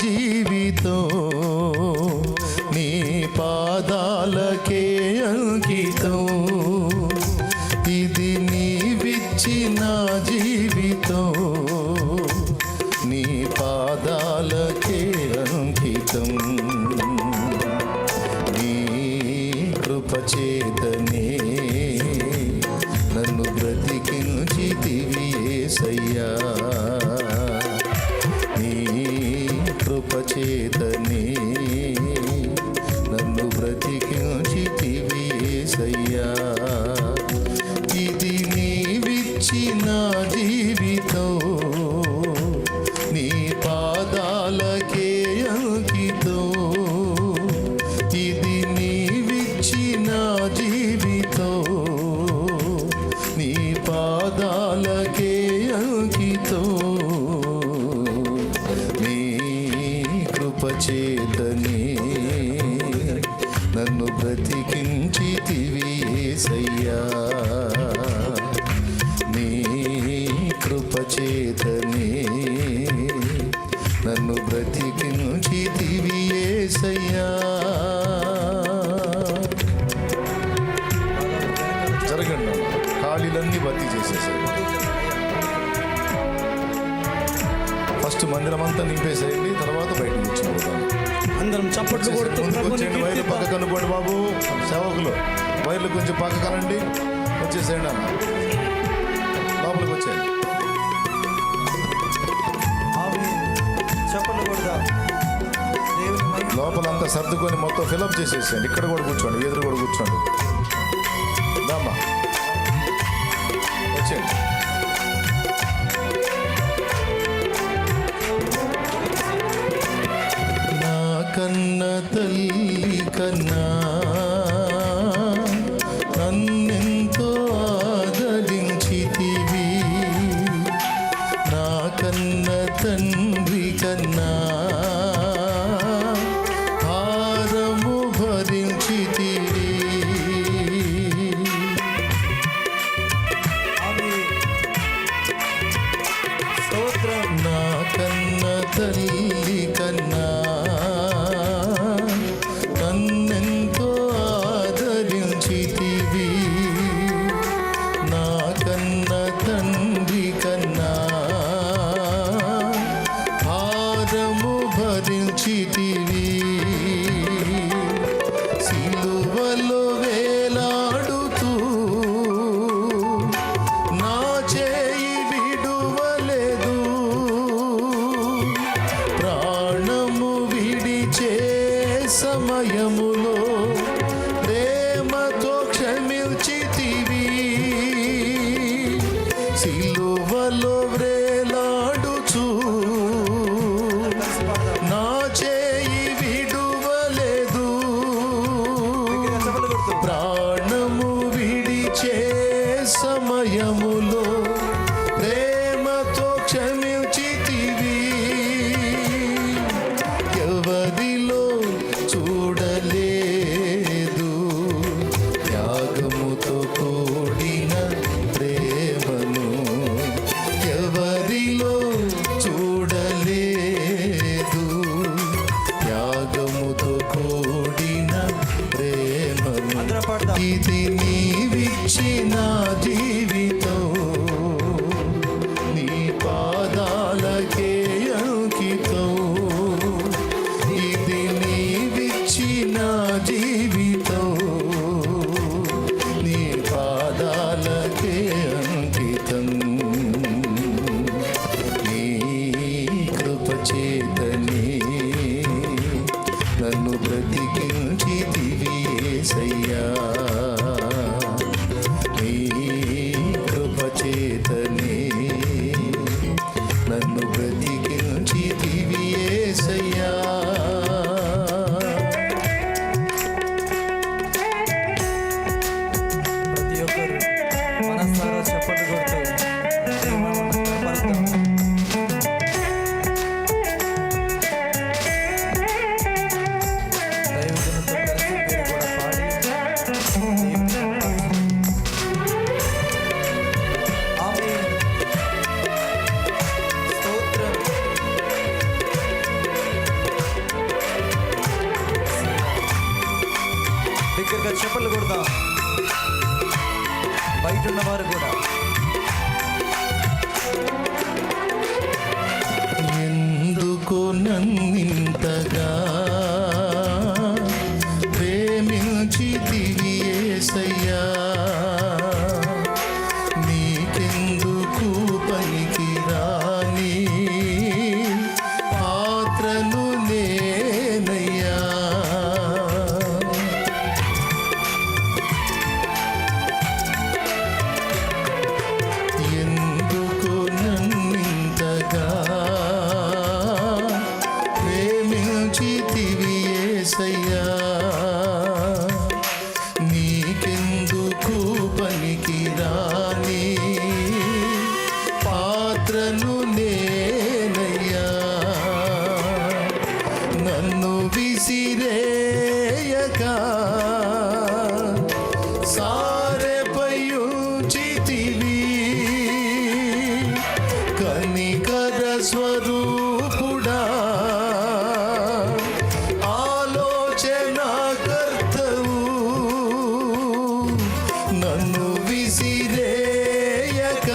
జీవితం నీ పాదాలకే అంకితం. ఇది నీవిచ్చిన జీవితం నీ పాదాలకే అంకితం. నీ కృపచేతనే నన్ను బ్రతికించితివి యేసయ్యా. నీ కృపచేతనే నన్ను బ్రతికించితివి యేసయ్యా. ఇది నీవిచ్చిన జీవితం నీ పాదాలకే అంకితం. ఇది నీవిచ్చిన జీవితం నీ పాదాలకే అంకితం. నీ కృపచేతనే నన్ను బ్రతికించితివి యేసయ్యా. నీ కృపచేతనే నన్ను బ్రతికించితివి యేసయ్యా. జరగండి, ఖాళీలన్నీ భర్తీ చేసేసారు. ఫస్ట్ మందిరం అంతా నింపేసేయండి, తర్వాత బయట కూర్చోబోతాం. అందరం చప్పట్లు కొడుతూ వైర్లు పక్క కనుకోండి బాబు. సేవకులు వైర్లు కొంచెం పక్క కనండి. వచ్చేసేయండి అన్న, లోపలికి వచ్చేయండి. లోపలంతా సర్దుకొని మొత్తం ఫిలప్ చేసేసేయండి. ఇక్కడ కూడా కూర్చోండి, ఎదురు కూడా కూర్చోండి. దామా వచ్చేయండి. నా కన్న తల్లి కన్నా నన్నెంతో ఆదరించితివి. నా కన్న తండ్రి కన్నా భారము భరించితివి. నా కన్న తల్లి కన్నా నన్నెంతో ఆదరించితివి. నా కన్న తండ్రి కన్నా భారము భరించితివి. సిలువలో వేలాడుతూ నా చేయి విడువలేదు. ప్రాణము విడిచే సమయములో ప్రేమతో క్షమించితివి. సిలువలో వేలాడుచూ నా చేయి విడువలేదు. ప్రాణము విడిచే సమయములో ప్రేమతో క్షమించితివి. ఎవరిలో చూడలేదు త్యాగముతో కూడిన ప్రేమను. ఎవరిలో చూడలేదు త్యాగముతో కూడిన ప్రేమను. ఇది నీవిచ్చిన జీవితం నీ పాదాలకే అంకితం. ఇది నీవిచ్చిన జీవితం నీ పాదాలకే అంకితం. నీ కృపచేతనే నన్ను బ్రతికించితివి యేసయ్యా. నీ కృపచేతనే నన్ను బ్రతికించితివి యేసయ్యా. ప్రతి ఒక్కరు మనసారా చప్పట్లు కొడుతూ దైవజనులతో కలిసి మీరు కూడా పాడి ఆమేన్. స్తోత్రం. బయట ఉన్నవారు కూడా ఎందుకు నన్నింతగా ప్రేమించితివి యేసయ్యా, నీకెందుకు పనికి రాని పాత్రను నేనయ్యా. ఎందుకు నన్నింతగా ప్రేమించితివి యేసయ్యా, నీకెందుకు పనికి రాని పాత్రను నేనయ్యా. నన్ను విసిరేయక సారెపై ఉంచితివి, కనికర స్వరూపుడా ఆలోచనాకర్తవు. నన్ను విసిరేయక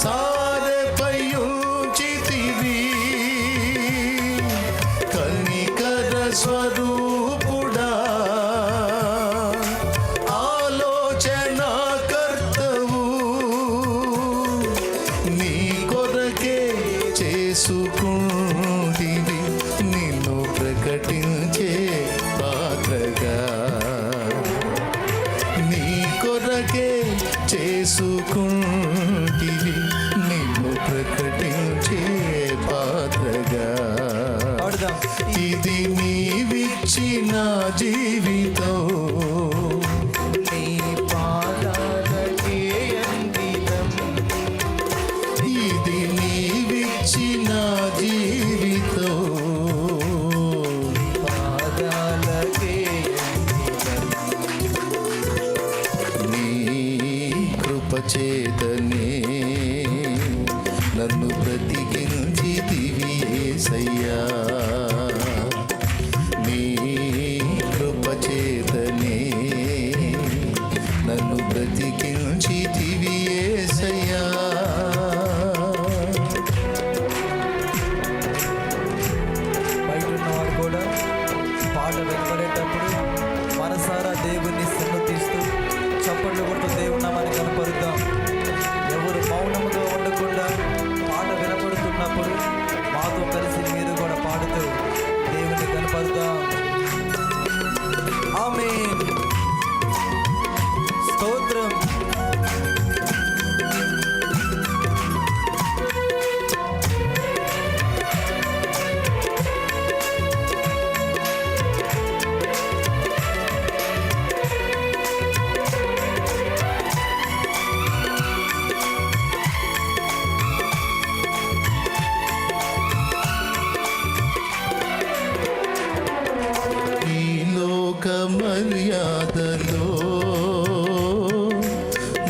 సారెపై ఉంచితివి, కనికర స్వరూపుడా ఆలోచనాకర్తవు. నీ కొరకే చేసుకుంటివి నిన్ను ప్రకటించే పాత్రగా, నీ కొరకే చేసుకుంటివి నిన్ను ప్రకటించే పాత్రగా. పాడుదాం. ఇది నీవిచ్చిన జీవితం, నీ పాదాలకే అంకితం, ఇది నీవిచ్చిన జీవితం, పాదాలకే అంకితం. నీ కృపచేతనే నన్ను బ్రతికించితివి యేసయ్యా, నీ కృపచేతనే నన్ను బ్రతికించితివి యేసయ్యా. బయట ఉన్నవారు కూడా పాట వెనబడేటప్పుడు మనసారా దేవుణ్ణి సన్నతిస్తూ చప్పట్లు కొడుతూ దేవుని నామాన్ని కనపరుద్దాం. ఎవరు మౌనముగా ఉండకుండా పాట వినపడుతున్నప్పుడు మాతో కలిసి మీరు కూడా పాడుతూ దేవుని కనపరుద్దాం. ఆమేన్. స్తోత్రం. ఈ లోక మర్యాదలో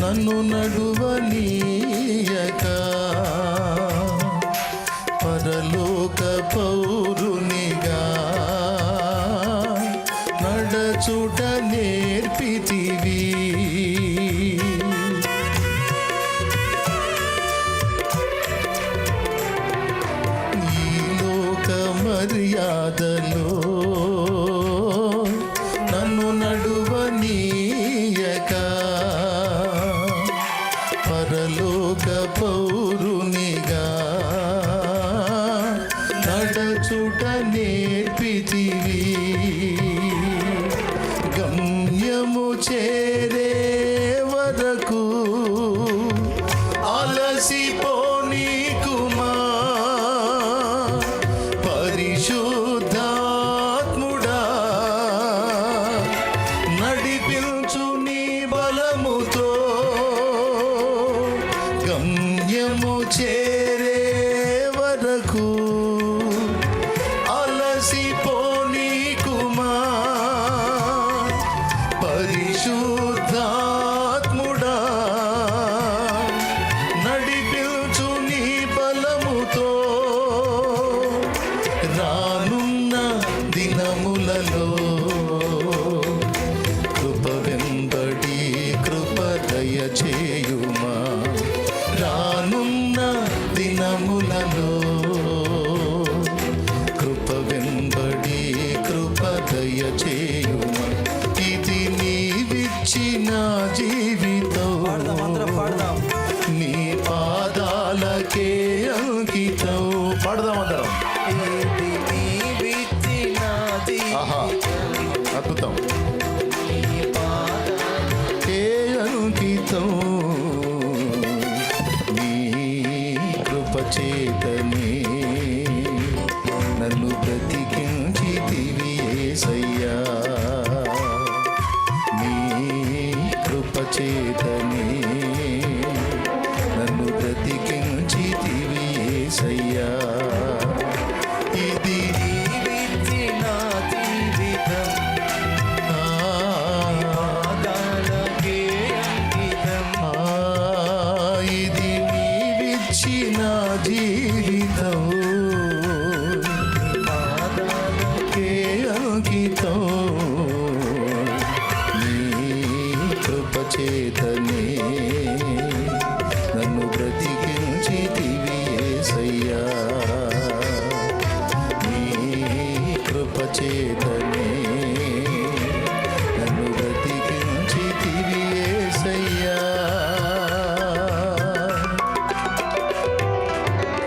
నన్ను నడువనీయక, పరలోక పౌరునిగా నడచుట నేర్పితివి. ఈ లోక మర్యాదలో నన్ను నడువనీయక, పరలోక పౌరునిగా నడచు జీవితం పాడదాం, అందరం పాడదాం. నీ పాదాలకే అంకితం. పాడదాం అందరం. ఇది నీవిచ్చిన ఆహా, జీవితం, అద్భుతం. నీ పాదాలకే అంకితం నీ కృప చేతనే నన్ను బ్రతికించితివి యేసయ్యా. నీ కృప చేతనే నన్ను బ్రతికించితివి యేసయ్యా. ఇది నీవిచ్చిన జీవితం, పాదాలకే అంకితం. ఇది నీవిచ్చిన జీవితం పాదాలకే అంకితం. నీ కృప చేతనే నన్ను బ్రతికించితివి యేసయ్యా. నీ కృప చేత